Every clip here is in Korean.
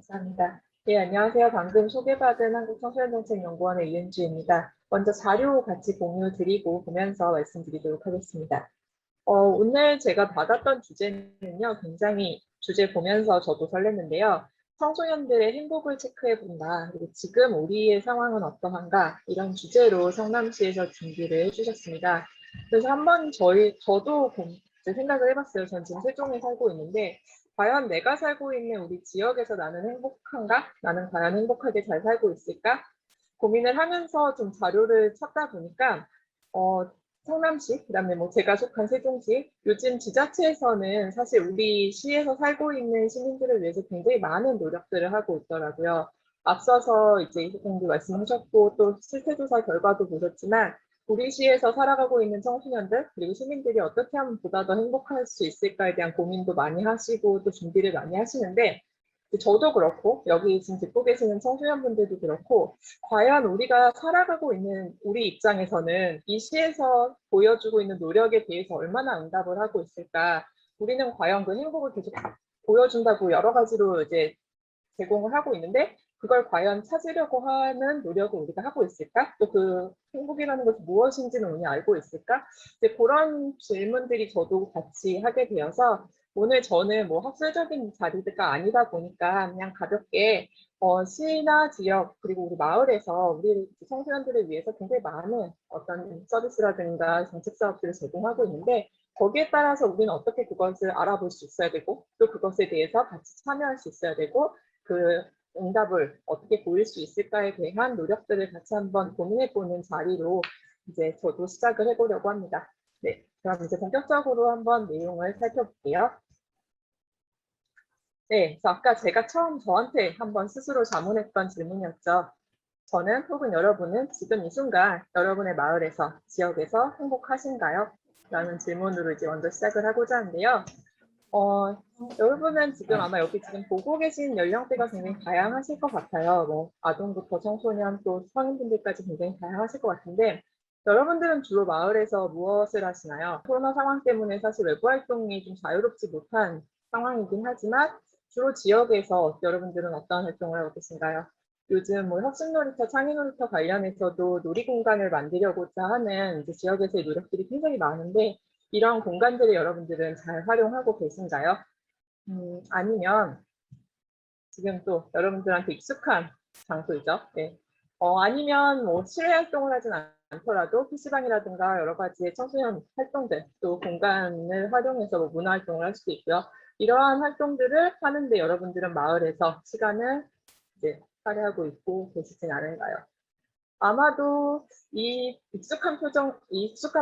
감사합니다. 네, 안녕하세요. 방금 소개받은 한국청소년정책연구원의 이은주입니다. 먼저 자료 같이 공유 드리고 보면서 말씀드리도록 하겠습니다. 오늘 제가 받았던 주제는요, 굉장히 주제 보면서 저도 설렜는데요. 청소년들의 행복을 체크해 본다. 그리고 지금 우리의 상황은 어떠한가? 이런 주제로 성남시에서 준비를 해주셨습니다. 그래서 한번 저도 이제 생각을 해봤어요. 전 지금 세종에 살고 있는데, 과연 내가 살고 있는 우리 지역에서 나는 행복한가? 나는 과연 행복하게 잘 살고 있을까? 고민을 하면서 좀 자료를 찾다 보니까, 성남시, 그다음에 뭐 제가 속한 세종시, 요즘 지자체에서는 사실 우리 시에서 살고 있는 시민들을 위해서 굉장히 많은 노력들을 하고 있더라고요. 앞서서 이제 이사장도 말씀하셨고 또 실태조사 결과도 보셨지만 우리 시에서 살아가고 있는 청소년들 그리고 시민들이 어떻게 하면 보다 더 행복할 수 있을까에 대한 고민도 많이 하시고 또 준비를 많이 하시는데 저도 그렇고 여기 지금 듣고 계시는 청소년분들도 그렇고 과연 우리가 살아가고 있는 우리 입장에서는 이 시에서 보여주고 있는 노력에 대해서 얼마나 응답을 하고 있을까? 우리는 과연 그 행복을 계속 보여준다고 여러 가지로 이제 제공을 하고 있는데 그걸 과연 찾으려고 하는 노력을 우리가 하고 있을까? 또 그 행복이라는 것이 무엇인지는 우리 알고 있을까? 이제 그런 질문들이 저도 같이 하게 되어서 오늘 저는 뭐 학술적인 자리가 아니다 보니까 그냥 가볍게 시나 지역 그리고 우리 마을에서 우리 청소년들을 위해서 굉장히 많은 어떤 서비스라든가 정책 사업들을 제공하고 있는데 거기에 따라서 우리는 어떻게 그것을 알아볼 수 있어야 되고 또 그것에 대해서 같이 참여할 수 있어야 되고 그 응답을 어떻게 보일 수 있을까에 대한 노력들을 같이 한번 고민해보는 자리로 이제 저도 시작을 해보려고 합니다. 네, 그럼 이제 본격적으로 한번 내용을 살펴볼게요. 네, 그래서 아까 제가 처음 저한테 한번 스스로 자문했던 질문이었죠. 저는 혹은 여러분은 지금 이 순간 여러분의 마을에서, 지역에서 행복하신가요? 라는 질문으로 이제 먼저 시작을 하고자 하는데요. 여러분은 지금 아마 여기 지금 보고 계신 연령대가 굉장히 다양하실 것 같아요. 뭐 아동부터 청소년 또 성인분들까지 굉장히 다양하실 것 같은데 여러분들은 주로 마을에서 무엇을 하시나요? 코로나 상황 때문에 사실 외부 활동이 좀 자유롭지 못한 상황이긴 하지만 주로 지역에서 여러분들은 어떤 활동을 하고 계신가요? 요즘 뭐 혁신놀이터, 창의놀이터 관련해서도 놀이공간을 만들려고자 하는 이제 지역에서의 노력들이 굉장히 많은데 이런 공간들을 여러분들은 잘 활용하고 계신가요? 아니면 지금 또 여러분들한테 익숙한 장소이죠. 네. 아니면 뭐 실외 활동을 하진 않더라도 PC방이라든가 여러 가지의 청소년 활동들, 또 공간을 활용해서 뭐 문화 활동을 할 수도 있고요. 이러한 활동들을 하는데 여러분들은 마을에서 시간을 이제 할애하고 있고 계시진 않은가요? 아마도 이 익숙한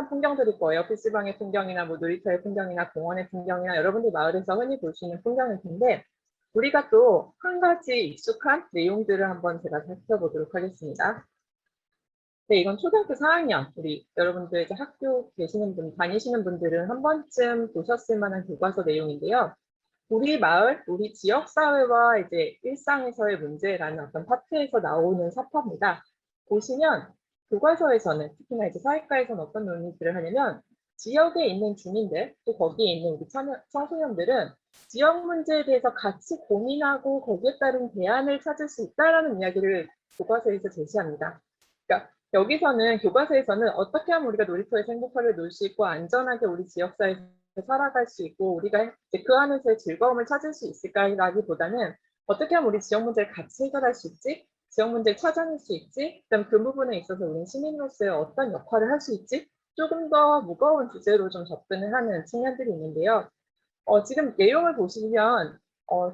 풍경들일 거예요. PC방의 풍경이나 뭐 놀이터의 풍경이나 공원의 풍경이나 여러분들 마을에서 흔히 볼 수 있는 풍경일 텐데 우리가 또 한 가지 익숙한 내용들을 한번 제가 살펴보도록 하겠습니다. 네, 이건 초등학교 4학년 우리 여러분들 이제 학교 계시는 분, 다니시는 분들은 한 번쯤 보셨을 만한 교과서 내용인데요. 우리 마을, 우리 지역 사회와 이제 일상에서의 문제라는 어떤 파트에서 나오는 사파입니다. 보시면 교과서에서는 특히나 이제 사회과에서는 어떤 논의들을 하냐면 지역에 있는 주민들 또 거기에 있는 우리 청소년들은 지역 문제에 대해서 같이 고민하고 거기에 따른 대안을 찾을 수 있다라는 이야기를 교과서에서 제시합니다. 그러니까 여기서는 교과서에서는 어떻게 하면 우리가 놀이터에서 행복하게 놀 수 있고 안전하게 우리 지역사회에서 살아갈 수 있고 우리가 이제 그 안에서의 즐거움을 찾을 수 있을까라기보다는 어떻게 하면 우리 지역 문제를 같이 해결할 수 있지? 지역 문제를 찾아낼 수 있지? 그다음 그 부분에 있어서 우리는 시민으로서의 어떤 역할을 할 수 있지? 조금 더 무거운 주제로 좀 접근을 하는 측면들이 있는데요. 지금 내용을 보시면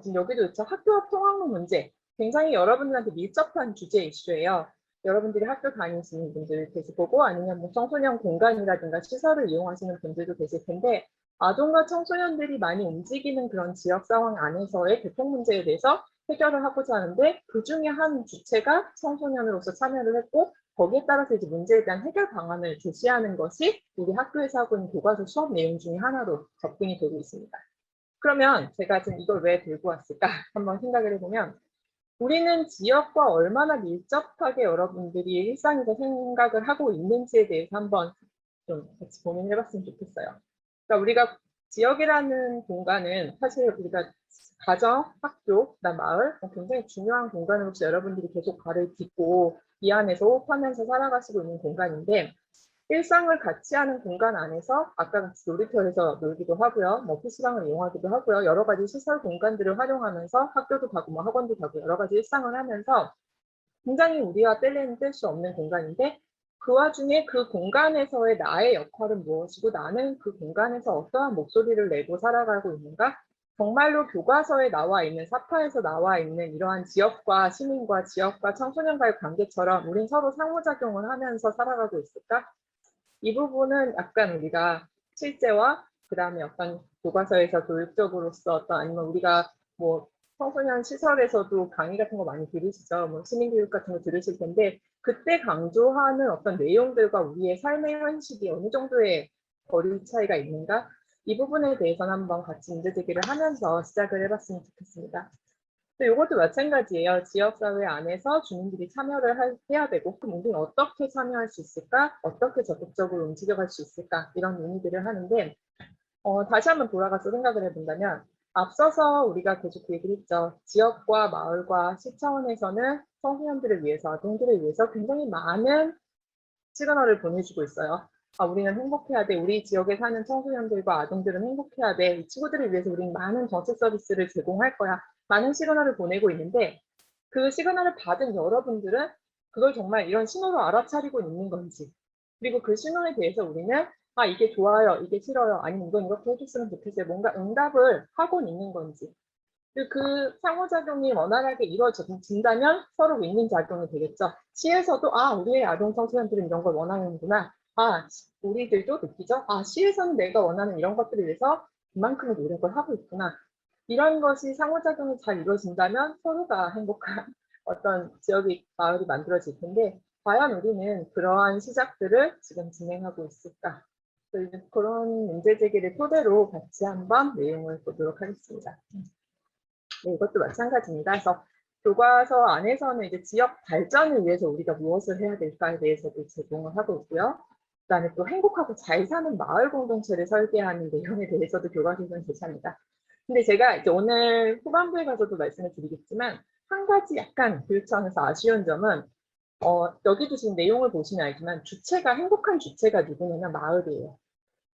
지금 여기도 있죠. 학교 앞 통학로 문제. 굉장히 여러분들한테 밀접한 주제 이슈예요. 여러분들이 학교 다니시는 분들 계실 거고 아니면 뭐 청소년 공간이라든가 시설을 이용하시는 분들도 계실 텐데 아동과 청소년들이 많이 움직이는 그런 지역 상황 안에서의 교통 문제에 대해서 해결을 하고자 하는데 그 중에 한 주체가 청소년으로서 참여를 했고 거기에 따라서 이제 문제에 대한 해결 방안을 제시하는 것이 우리 학교에서 하고 있는 교과서 수업 내용 중에 하나로 접근이 되고 있습니다. 그러면 제가 지금 이걸 왜 들고 왔을까 한번 생각을 해보면 우리는 지역과 얼마나 밀접하게 여러분들이 일상에서 생각을 하고 있는지에 대해서 한번 좀 같이 고민해봤으면 좋겠어요. 그러니까 우리가 지역이라는 공간은 사실 우리가 가정, 학교, 그다음 마을 굉장히 중요한 공간으로서 여러분들이 계속 발을 딛고 이 안에서 호흡하면서 살아가시고 있는 공간인데 일상을 같이 하는 공간 안에서 아까 같이 놀이터에서 놀기도 하고요. 뭐 PC방을 이용하기도 하고요. 여러 가지 시설 공간들을 활용하면서 학교도 가고 뭐 학원도 가고 여러 가지 일상을 하면서 굉장히 우리와 뗄래는 뗄 수 없는 공간인데 그 와중에 그 공간에서의 나의 역할은 무엇이고 나는 그 공간에서 어떠한 목소리를 내고 살아가고 있는가? 정말로 교과서에 나와 있는 사파에서 나와 있는 이러한 지역과 시민과 지역과 청소년과의 관계처럼 우린 서로 상호작용을 하면서 살아가고 있을까? 이 부분은 약간 우리가 실제와 그다음에 어떤 교과서에서 교육적으로서 어떤 아니면 우리가 뭐 청소년 시설에서도 강의 같은 거 많이 들으시죠. 뭐 시민교육 같은 거 들으실 텐데 그때 강조하는 어떤 내용들과 우리의 삶의 현실이 어느 정도의 거리 차이가 있는가? 이 부분에 대해서는 한번 같이 문제 제기를 하면서 시작을 해봤으면 좋겠습니다. 이것도 마찬가지예요. 지역사회 안에서 주민들이 참여를 해야 되고 그럼 우리는 어떻게 참여할 수 있을까? 어떻게 적극적으로 움직여갈 수 있을까? 이런 논의들을 하는데 다시 한번 돌아가서 생각을 해본다면 앞서서 우리가 계속 그 얘기를 했죠. 지역과 마을과 시 차원에서는 청소년들을 위해서, 아동들을 위해서 굉장히 많은 시그널을 보내주고 있어요. 우리는 행복해야 돼. 우리 지역에 사는 청소년들과 아동들은 행복해야 돼. 이 친구들을 위해서 우리는 많은 정책 서비스를 제공할 거야. 많은 시그널을 보내고 있는데 그 시그널을 받은 여러분들은 그걸 정말 이런 신호로 알아차리고 있는 건지 그리고 그 신호에 대해서 우리는 이게 좋아요, 이게 싫어요, 아니면 이건 이렇게 해줬으면 좋겠어요. 뭔가 응답을 하고 있는 건지 그 상호작용이 원활하게 이루어진다면 서로 윈윈 작용이 되겠죠. 시에서도 우리의 아동 청소년들은 이런 걸 원하는구나. 우리들도 느끼죠. 시에서는 내가 원하는 이런 것들을 위해서 그만큼의 노력을 하고 있구나. 이런 것이 상호작용이 잘 이루어진다면 서로가 행복한 어떤 지역이 마을이 만들어질 텐데 과연 우리는 그러한 시작들을 지금 진행하고 있을까? 그런 문제 제기를 토대로 같이 한번 내용을 보도록 하겠습니다. 네, 이것도 마찬가지입니다. 그래서 교과서 안에서는 이제 지역 발전을 위해서 우리가 무엇을 해야 될까에 대해서도 제공을 하고 있고요. 그다음에 또 행복하고 잘 사는 마을 공동체를 설계하는 내용에 대해서도 교과서에서는 제시합니다. 근데 제가 이제 오늘 후반부에 가서도 말씀을 드리겠지만 한 가지 약간 교육 차원에서 아쉬운 점은 여기도 지금 내용을 보시면 알지만 주체가 행복한 주체가 누구냐면 마을이에요.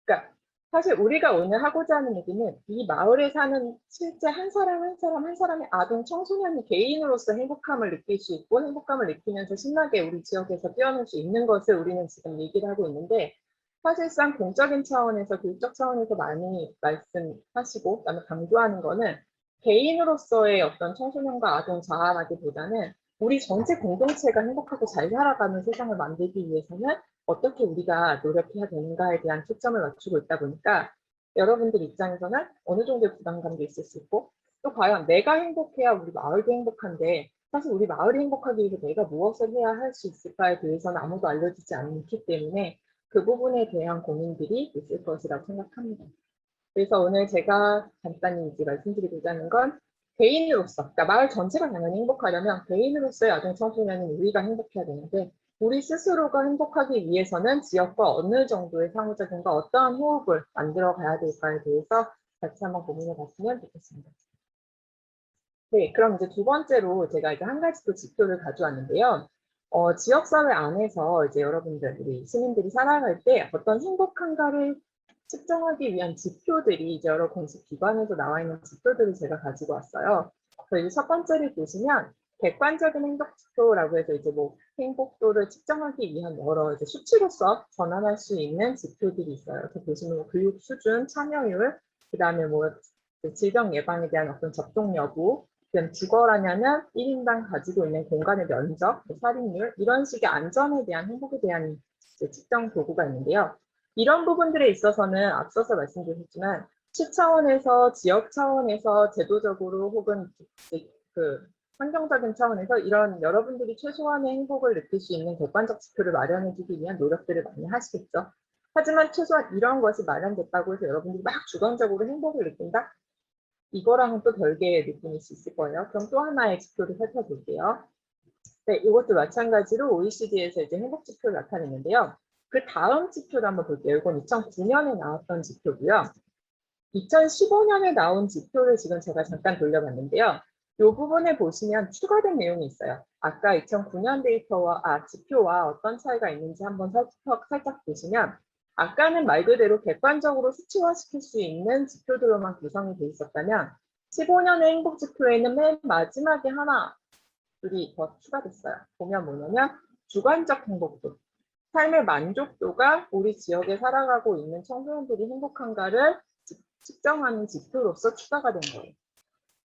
그러니까 사실 우리가 오늘 하고자 하는 얘기는 이 마을에 사는 실제 한 사람 한 사람 한 사람의 아동 청소년이 개인으로서 행복함을 느낄 수 있고 행복감을 느끼면서 신나게 우리 지역에서 뛰어놀 수 있는 것을 우리는 지금 얘기를 하고 있는데 사실상 공적인 차원에서 교육적 차원에서 많이 말씀하시고 그다음에 강조하는 거는 개인으로서의 어떤 청소년과 아동 자아라기보다는 우리 전체 공동체가 행복하고 잘 살아가는 세상을 만들기 위해서는 어떻게 우리가 노력해야 되는가에 대한 초점을 맞추고 있다 보니까 여러분들 입장에서는 어느 정도의 부담감도 있을 수 있고 또 과연 내가 행복해야 우리 마을도 행복한데 사실 우리 마을이 행복하기 위해서 내가 무엇을 해야 할 수 있을까에 대해서는 아무도 알려주지 않기 때문에 그 부분에 대한 고민들이 있을 것이라고 생각합니다. 그래서 오늘 제가 간단히 이제 말씀드리고자 하는 건 개인으로서, 그러니까 마을 전체가 당연히 행복하려면 개인으로서의 아동 청소년은 우리가 행복해야 되는데 우리 스스로가 행복하기 위해서는 지역과 어느 정도의 상호작용과 어떠한 호흡을 만들어 가야 될까에 대해서 같이 한번 고민해 봤으면 좋겠습니다. 네, 그럼 이제 두 번째로 제가 이제 한 가지 또 지표를 가져왔는데요. 지역사회 안에서 이제 여러분들, 우리 시민들이 살아갈 때 어떤 행복한가를 측정하기 위한 지표들이 이제 여러 공식 기관에서 나와 있는 지표들을 제가 가지고 왔어요. 그래서 첫 번째를 보시면 객관적인 행복 지표라고 해서 이제 뭐 행복도를 측정하기 위한 여러 이제 수치로서 전환할 수 있는 지표들이 있어요. 그래서 보시면 뭐 교육 수준, 참여율, 그다음에 뭐 질병 예방에 대한 어떤 접종 여부, 주거라냐면 1인당 가지고 있는 공간의 면적, 살인율 이런 식의 안전에 대한 행복에 대한 측정 도구가 있는데요. 이런 부분들에 있어서는 앞서서 말씀드렸지만 시 차원에서 지역 차원에서 제도적으로 혹은 그 환경적인 차원에서 이런 여러분들이 최소한의 행복을 느낄 수 있는 객관적 지표를 마련해주기 위한 노력들을 많이 하시겠죠. 하지만 최소한 이런 것이 마련됐다고 해서 여러분들이 막 주관적으로 행복을 느낀다? 이거랑은 또 별개의 느낌일 수 있을 거예요. 그럼 또 하나의 지표를 살펴볼게요. 네, 이것도 마찬가지로 OECD에서 이제 행복 지표를 나타냈는데요. 그 다음 지표를 한번 볼게요. 이건 2009년에 나왔던 지표고요. 2015년에 나온 지표를 지금 제가 잠깐 돌려봤는데요. 이 부분에 보시면 추가된 내용이 있어요. 아까 2009년 데이터와, 지표와 어떤 차이가 있는지 한번 살짝 보시면, 아까는 말 그대로 객관적으로 수치화시킬 수 있는 지표들로만 구성이 돼 있었다면, 15년의 행복 지표에는 맨 마지막에 하나, 둘이 더 추가됐어요. 보면 뭐냐면, 주관적 행복도. 삶의 만족도가 우리 지역에 살아가고 있는 청소년들이 행복한가를 측정하는 지표로서 추가가 된 거예요.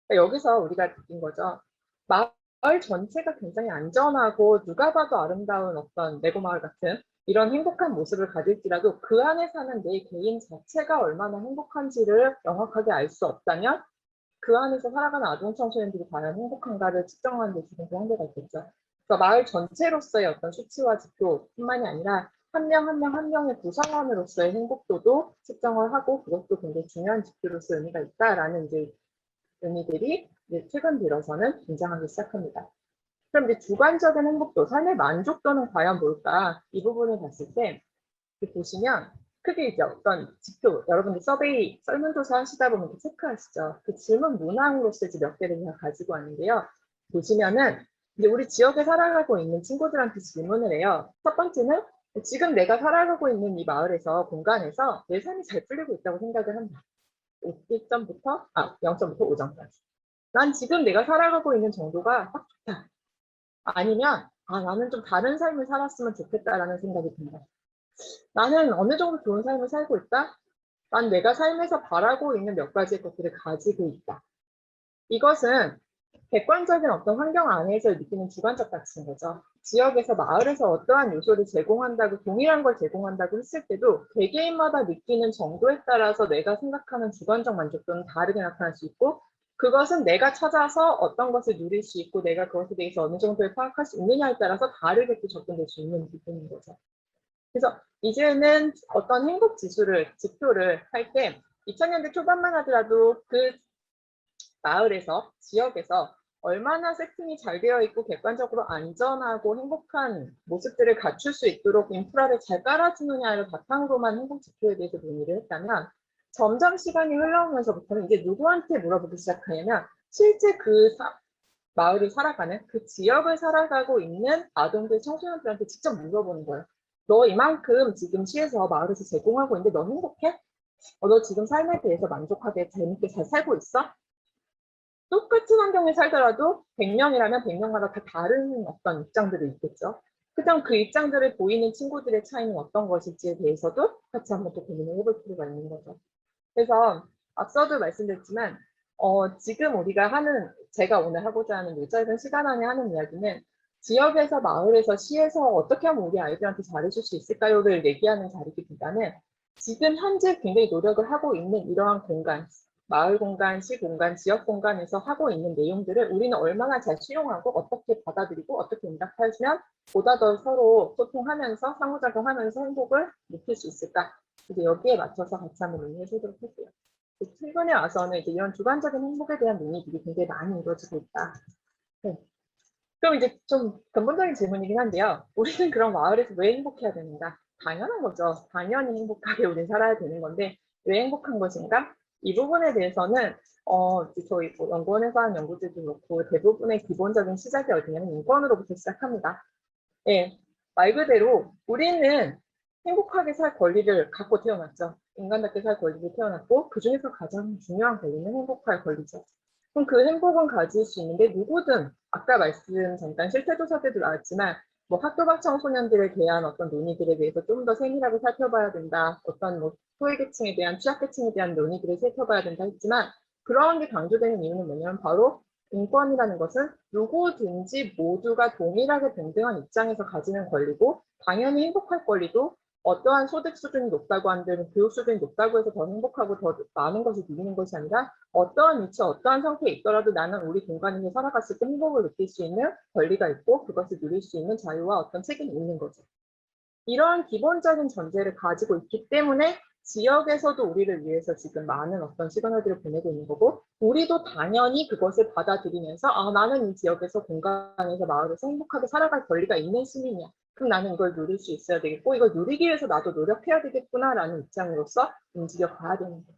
그러니까 여기서 우리가 느낀 거죠. 마을 전체가 굉장히 안전하고 누가 봐도 아름다운 어떤 레고 마을 같은 이런 행복한 모습을 가질지라도 그 안에 사는 내 개인 자체가 얼마나 행복한지를 명확하게 알 수 없다면 그 안에서 살아가는 아동 청소년들이 과연 행복한가를 측정하는 데 지금 한계가 있겠죠. 그러니까 마을 전체로서의 어떤 수치와 지표뿐만이 아니라 한 명 한 명 한 명의 구성원으로서의 행복도도 측정을 하고 그것도 굉장히 중요한 지표로서 의미가 있다라는 이제 의미들이 이제 최근 들어서는 등장하기 시작합니다. 그럼 이제 주관적인 행복도, 삶의 만족도는 과연 뭘까? 이 부분을 봤을 때 보시면 크게 이제 어떤 지표, 여러분들 서베이, 설문조사 하시다 보면 체크하시죠. 그 질문 문항으로서 이제 몇 개를 제가 가지고 왔는데요. 보시면은 이제 우리 지역에 살아가고 있는 친구들한테 질문을 해요. 첫 번째는 지금 내가 살아가고 있는 이 마을에서, 공간에서 내 삶이 잘 풀리고 있다고 생각을 한다. 1점부터, 0점부터 5점까지. 난 지금 내가 살아가고 있는 정도가 딱 좋다. 아니면, 나는 좀 다른 삶을 살았으면 좋겠다라는 생각이 든다. 나는 어느 정도 좋은 삶을 살고 있다? 난 내가 삶에서 바라고 있는 몇 가지의 것들을 가지고 있다. 이것은 객관적인 어떤 환경 안에서 느끼는 주관적 가치인 거죠. 지역에서, 마을에서 어떠한 요소를 제공한다고, 동일한 걸 제공한다고 했을 때도 개개인마다 느끼는 정도에 따라서 내가 생각하는 주관적 만족도는 다르게 나타날 수 있고, 그것은 내가 찾아서 어떤 것을 누릴 수 있고 내가 그것에 대해서 어느 정도에 파악할 수 있느냐에 따라서 다르게 또 접근될 수 있는 부분인 거죠. 그래서 이제는 어떤 행복 지수를, 지표를 할 때 2000년대 초반만 하더라도 그 마을에서, 지역에서 얼마나 세팅이 잘 되어 있고 객관적으로 안전하고 행복한 모습들을 갖출 수 있도록 인프라를 잘 깔아주느냐를 바탕으로만 행복 지표에 대해서 논의를 했다면, 점점 시간이 흘러오면서부터는 이제 누구한테 물어보기 시작하냐면 실제 그 마을을 살아가는, 그 지역을 살아가고 있는 아동들, 청소년들한테 직접 물어보는 거예요. 너 이만큼 지금 시에서, 마을에서 제공하고 있는데 너 행복해? 너 지금 삶에 대해서 만족하게 재밌게 잘 살고 있어? 똑같은 환경에 살더라도 100명이라면 100명마다 다 다른 어떤 입장들이 있겠죠. 그다음 그 입장들을 보이는 친구들의 차이는 어떤 것일지에 대해서도 같이 한번 또 고민을 해볼 필요가 있는 거죠. 그래서 앞서도 말씀드렸지만 지금 우리가 하는, 제가 오늘 하고자 하는 이 짧은 시간 안에 하는 이야기는 지역에서, 마을에서, 시에서 어떻게 하면 우리 아이들한테 잘해줄 수 있을까요를 얘기하는 자리기보다는 지금 현재 굉장히 노력을 하고 있는 이러한 공간, 마을 공간, 시 공간, 지역 공간에서 하고 있는 내용들을 우리는 얼마나 잘 수용하고 어떻게 받아들이고 어떻게 응답하시면 보다 더 서로 소통하면서 상호작용하면서 행복을 느낄 수 있을까? 이제 여기에 맞춰서 같이 한번 논의해 보도록 할게요. 최근에 와서는 이제 이런 주관적인 행복에 대한 논의들이 굉장히 많이 이루어지고 있다. 네. 그럼 이제 좀 근본적인 질문이긴 한데요. 우리는 그럼 마을에서 왜 행복해야 되는가? 당연한 거죠. 당연히 행복하게 우리는 살아야 되는 건데 왜 행복한 것인가? 이 부분에 대해서는 저희 연구원에서 하는 연구들도 그렇고 대부분의 기본적인 시작이 어디냐면 인권으로부터 시작합니다. 네, 말 그대로 우리는 행복하게 살 권리를 갖고 태어났죠. 인간답게 살 권리를 태어났고 그중에서 가장 중요한 권리는 행복할 권리죠. 그럼 그 행복은 가질 수 있는데 누구든, 아까 잠깐 실태조사 때도 나왔지만 뭐 학교 밖 청소년들에 대한 어떤 논의들에 대해서 좀 더 세밀하게 살펴봐야 된다. 어떤 뭐 소외계층에 대한, 취약계층에 대한 논의들을 살펴봐야 된다 했지만 그러한 게 강조되는 이유는 뭐냐면 바로 인권이라는 것은 누구든지 모두가 동일하게 동등한 입장에서 가지는 권리고, 당연히 행복할 권리도 어떠한 소득 수준이 높다고 한들, 교육 수준이 높다고 해서 더 행복하고 더 많은 것을 누리는 것이 아니라 어떠한 위치, 어떠한 상태에 있더라도 나는 우리 공간에서 살아갔을 때 행복을 느낄 수 있는 권리가 있고 그것을 누릴 수 있는 자유와 어떤 책임이 있는 거죠. 이러한 기본적인 전제를 가지고 있기 때문에 지역에서도 우리를 위해서 지금 많은 어떤 시그널들을 보내고 있는 거고, 우리도 당연히 그것을 받아들이면서 나는 이 지역에서, 공간에서, 마을에서 행복하게 살아갈 권리가 있는 시민이야. 그럼 나는 이걸 누릴 수 있어야 되겠고 이걸 누리기 위해서 나도 노력해야 되겠구나라는 입장으로서 움직여 가야 되는 거죠.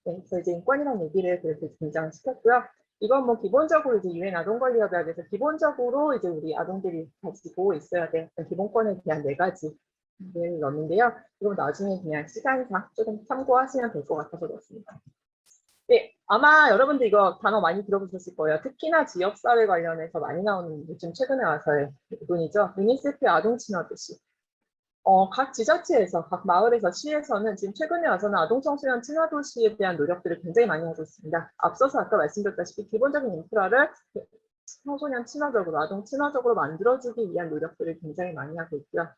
네, 그래서 이제 인권이라는 얘기를 그래서 등장시켰고요. 이건 뭐 기본적으로 이제 유엔 아동권리협약에서 기본적으로 이제 우리 아동들이 가지고 있어야 될 기본권에 대한 4가지를 넣었는데요. 이거 나중에 그냥 시간상 조금 참고하시면 될 것 같아서 넣었습니다. 네, 아마 여러분들 이거 단어 많이 들어보셨을 거예요. 특히나 지역사회 관련해서 많이 나오는 요즘 최근에 와서의 부분이죠. 유니세프 아동 친화 도시. 각 지자체에서, 각 마을에서, 시에서는 지금 최근에 와서는 아동 청소년 친화 도시에 대한 노력들을 굉장히 많이 하고 있습니다. 앞서서 아까 말씀드렸다시피 기본적인 인프라를 청소년 친화적으로, 아동 친화적으로 만들어주기 위한 노력들을 굉장히 많이 하고 있고요.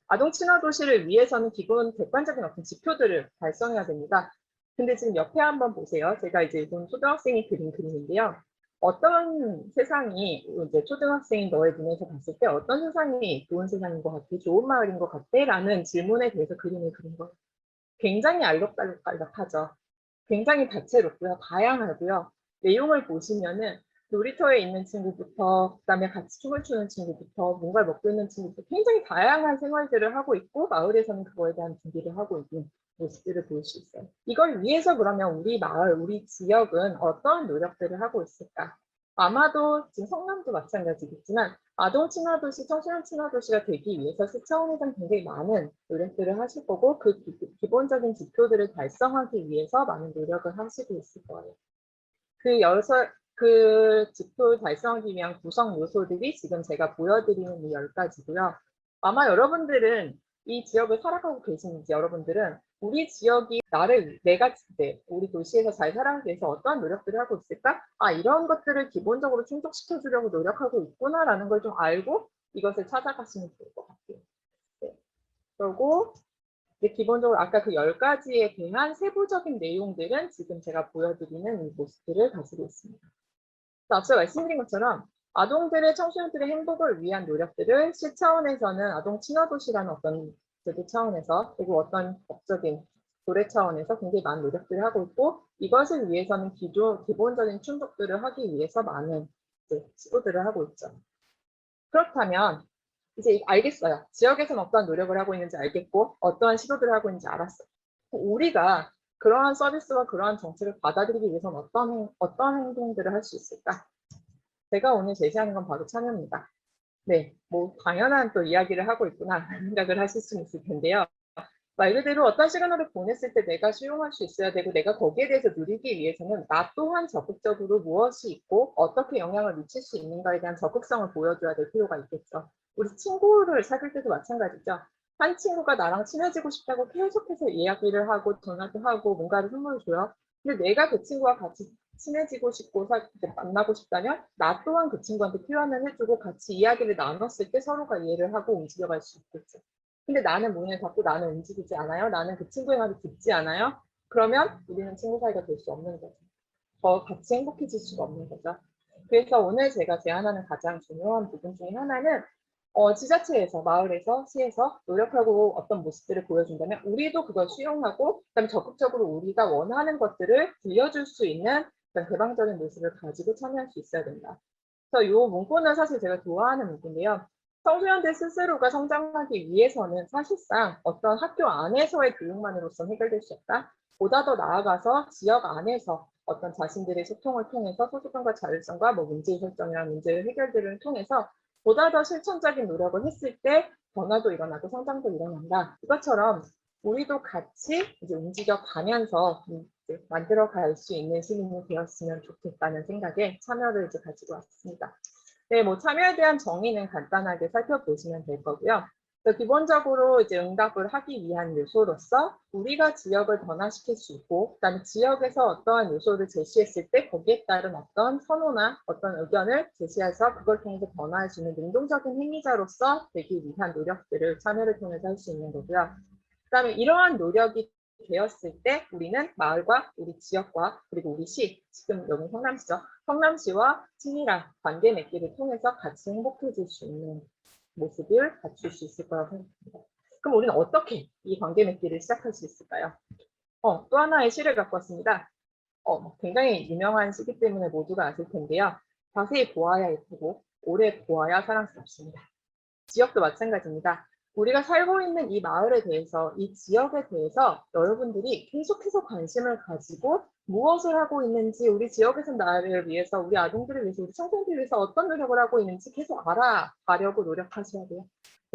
아동 친화 도시를 위해서는 기본 객관적인 어떤 지표들을 달성해야 됩니다. 근데 지금 옆에 한번 보세요. 제가 이제 이건 초등학생이 그린 그림인데요. 어떤 세상이 이제 초등학생인 너의 눈에서 봤을 때 어떤 세상이 좋은 세상인 것 같아, 좋은 마을인 것 같아? 라는 질문에 대해서 그림을 그린 거예요. 굉장히 알록달록하죠. 굉장히 다채롭고요. 다양하고요. 내용을 보시면은 놀이터에 있는 친구부터 그다음에 같이 춤을 추는 친구부터 뭔가를 먹고 있는 친구부터 굉장히 다양한 생활들을 하고 있고 마을에서는 그거에 대한 준비를 하고 있는 모습들을 볼 수 있어요. 이걸 위해서 그러면 우리 마을, 우리 지역은 어떠한 노력들을 하고 있을까? 아마도 지금 성남도 마찬가지겠지만 아동 친화도시, 청소년 친화도시가 되기 위해서 시 차원에서는 굉장히 많은 노력들을 하실 거고 그 기본적인 지표들을 달성하기 위해서 많은 노력을 하시고 있을 거예요. 그 지표 달성하기 위한 구성 요소들이 지금 제가 보여드리는 이 10가지고요. 아마 여러분들은 이 지역을 살아가고 계시는지 여러분들은 우리 지역이 내가 우리 도시에서 잘 살아가기 위해서 어떠한 노력들을 하고 있을까? 아, 이런 것들을 기본적으로 충족시켜 주려고 노력하고 있구나라는 걸 좀 알고 이것을 찾아가시면 좋을 것 같아요. 네. 그리고 기본적으로 아까 그 10가지에 대한 세부적인 내용들은 지금 제가 보여드리는 이 모습들을 가지고 있습니다. 앞서 말씀드린 것처럼 아동들의 청소년들의 행복을 위한 노력들을 시 차원에서는 아동 친화도시라는 어떤 제도 차원에서 그리고 어떤 법적인 조례 차원에서 굉장히 많은 노력들을 하고 있고 이것을 위해서는 기본적인 충족들을 하기 위해서 많은 시도들을 하고 있죠. 그렇다면 이제 알겠어요. 지역에서는 어떠한 노력을 하고 있는지 알겠고 어떠한 시도들을 하고 있는지 알았어요. 우리가 그러한 서비스와 그러한 정책을 받아들이기 위해서는 어떤 행동들을 할 수 있을까? 제가 오늘 제시하는 건 바로 참여입니다. 네, 뭐 당연한 또 이야기를 하고 있구나 생각을 하실 수 있을 텐데요. 말 그대로 어떤 시간으로 보냈을 때 내가 수용할 수 있어야 되고 내가 거기에 대해서 누리기 위해서는 나 또한 적극적으로 무엇이 있고 어떻게 영향을 미칠 수 있는가에 대한 적극성을 보여줘야 될 필요가 있겠죠. 우리 친구를 사귈 때도 마찬가지죠. 한 친구가 나랑 친해지고 싶다고 계속해서 이야기를 하고 전화도 하고 뭔가를 선물을 줘요. 근데 내가 그 친구와 같이 친해지고 싶고 만나고 싶다면 나 또한 그 친구한테 필요하면 해주고 같이 이야기를 나눴을 때 서로가 이해를 하고 움직여갈 수 있겠죠. 근데 나는 문을 닫고 나는 움직이지 않아요. 나는 그 친구의 말을 듣지 않아요. 그러면 우리는 친구 사이가 될 수 없는 거죠. 더 같이 행복해질 수가 없는 거죠. 그래서 오늘 제가 제안하는 가장 중요한 부분 중에 하나는 지자체에서, 마을에서, 시에서 노력하고 어떤 모습들을 보여준다면 우리도 그걸 수용하고 그다음에 적극적으로 우리가 원하는 것들을 들려줄 수 있는 개방적인 모습을 가지고 참여할 수 있어야 된다. 그래서 이 문구는 사실 제가 좋아하는 문구인데요. 청소년들 스스로가 성장하기 위해서는 사실상 어떤 학교 안에서의 교육만으로서는 해결될 수 없다. 보다 더 나아가서 지역 안에서 어떤 자신들의 소통을 통해서 소속감과 자율성과 문제 설정이나 문제 해결들을 통해서 보다 더 실천적인 노력을 했을 때 변화도 일어나고 성장도 일어난다. 이것처럼 우리도 같이 이제 움직여 가면서 만들어 갈 수 있는 시민이 되었으면 좋겠다는 생각에 참여를 이제 가지고 왔습니다. 네, 뭐 참여에 대한 정의는 간단하게 살펴보시면 될 거고요. 기본적으로 이제 응답을 하기 위한 요소로서 우리가 지역을 변화시킬 수 있고, 그다음에 지역에서 어떠한 요소를 제시했을 때 거기에 따른 어떤 선호나 어떤 의견을 제시해서 그걸 통해서 변화할 수 있는 능동적인 행위자로서 되기 위한 노력들을 참여를 통해서 할 수 있는 거고요. 그다음에 이러한 노력이 되었을 때 우리는 마을과 우리 지역과 그리고 우리 시, 지금 여기 성남시죠. 성남시와 친밀한 관계 맺기를 통해서 같이 행복해질 수 있는 모습을 갖출 수 있을 거라고 생각합니다. 그럼 우리는 어떻게 이 관계 맺기를 시작할 수 있을까요? 또 하나의 시를 갖고 왔습니다. 굉장히 유명한 시기 때문에 모두가 아실 텐데요. 자세히 보아야 예쁘고 오래 보아야 사랑스럽습니다. 지역도 마찬가지입니다. 우리가 살고 있는 이 마을에 대해서, 이 지역에 대해서 여러분들이 계속해서 관심을 가지고 무엇을 하고 있는지, 우리 지역에서 나를 위해서, 우리 아동들을 위해서, 우리 청소년들을 위해서 어떤 노력을 하고 있는지 계속 알아가려고 노력하셔야 돼요.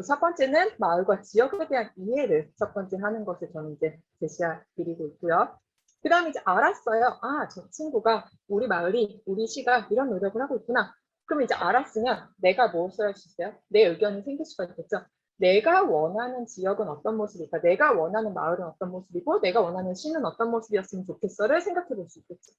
첫 번째는 마을과 지역에 대한 이해를 첫 번째 하는 것을 저는 이제 제시해드리고 있고요. 그 다음에 이제 알았어요. 아, 저 친구가 우리 마을이, 우리 시가 이런 노력을 하고 있구나. 그럼 이제 알았으면 내가 무엇을 할 수 있어요? 내 의견이 생길 수가 있겠죠. 내가 원하는 지역은 어떤 모습일까? 내가 원하는 마을은 어떤 모습이고 내가 원하는 시는 어떤 모습이었으면 좋겠어를 생각해 볼 수 있겠죠.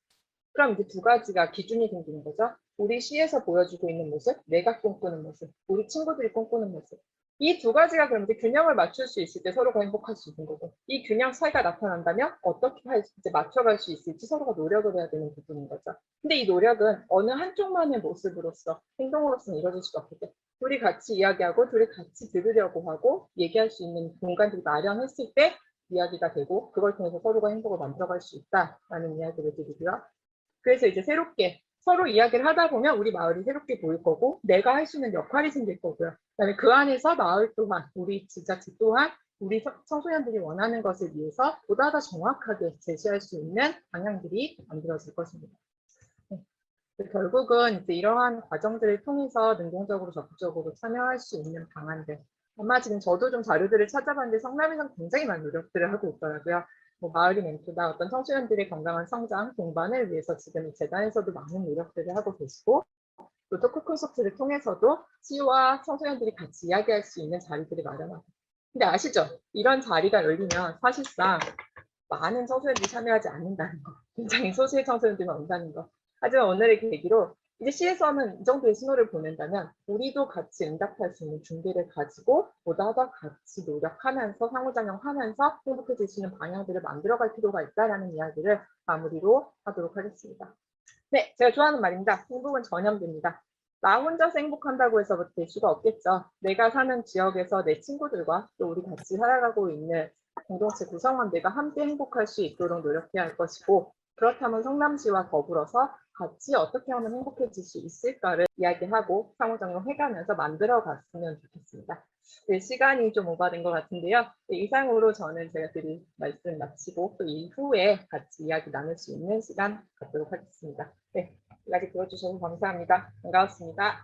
그럼 이제 두 가지가 기준이 생기는 거죠. 우리 시에서 보여주고 있는 모습, 내가 꿈꾸는 모습, 우리 친구들이 꿈꾸는 모습. 이 두 가지가 그럼 이제 균형을 맞출 수 있을 때 서로가 행복할 수 있는 거고, 이 균형 차이가 나타난다면 어떻게 이제 맞춰갈 수 있을지 서로가 노력을 해야 되는 부분인 거죠. 근데 이 노력은 어느 한쪽만의 모습으로서, 행동으로서는 이루어질 수가 없겠죠. 둘이 같이 이야기하고 둘이 같이 들으려고 하고 얘기할 수 있는 공간들이 마련했을 때 이야기가 되고, 그걸 통해서 서로가 행복을 만들어갈 수 있다라는 이야기를 드리고요. 그래서 이제 새롭게 서로 이야기를 하다 보면 우리 마을이 새롭게 보일 거고, 내가 할 수 있는 역할이 생길 거고요. 그다음에 그 안에서 마을 또한, 우리 지자체 또한 우리 청소년들이 원하는 것을 위해서 보다 더 정확하게 제시할 수 있는 방향들이 만들어질 것입니다. 결국은 이제 이러한 과정들을 통해서 능동적으로 적극적으로 참여할 수 있는 방안들. 아마 지금 저도 좀 자료들을 찾아봤는데 성남에서는 굉장히 많은 노력들을 하고 있더라고요. 뭐 마을이 멘토나 어떤 청소년들의 건강한 성장, 동반을 위해서 지금 이 재단에서도 많은 노력들을 하고 계시고, 또 토크 콘서트를 통해서도 시와 청소년들이 같이 이야기할 수 있는 자리들을 마련하고. 근데 아시죠? 이런 자리가 열리면 사실상 많은 청소년들이 참여하지 않는다는 거. 굉장히 소수의 청소년들만 온다는 거. 하지만 오늘의 계기로 이제 시에서는 이 정도의 신호를 보낸다면 우리도 같이 응답할 수 있는 준비를 가지고 보다 더 같이 노력하면서 상호작용하면서 행복해질 수 있는 방향들을 만들어갈 필요가 있다는 이야기를 마무리로 하도록 하겠습니다. 네, 제가 좋아하는 말입니다. 행복은 전염됩니다. 나 혼자서 행복한다고 해서 될 수가 없겠죠. 내가 사는 지역에서 내 친구들과 또 우리 같이 살아가고 있는 공동체 구성원들과 함께 행복할 수 있도록 노력해야 할 것이고, 그렇다면 성남시와 더불어서 같이 어떻게 하면 행복해질 수 있을까를 이야기하고 상호작용해가면서 만들어갔으면 좋겠습니다. 네, 시간이 좀 오버된 것 같은데요. 네, 이상으로 저는 제가 드릴 말씀 마치고 또 이후에 같이 이야기 나눌 수 있는 시간 갖도록 하겠습니다. 네, 이야기 들어주셔서 감사합니다. 반가웠습니다.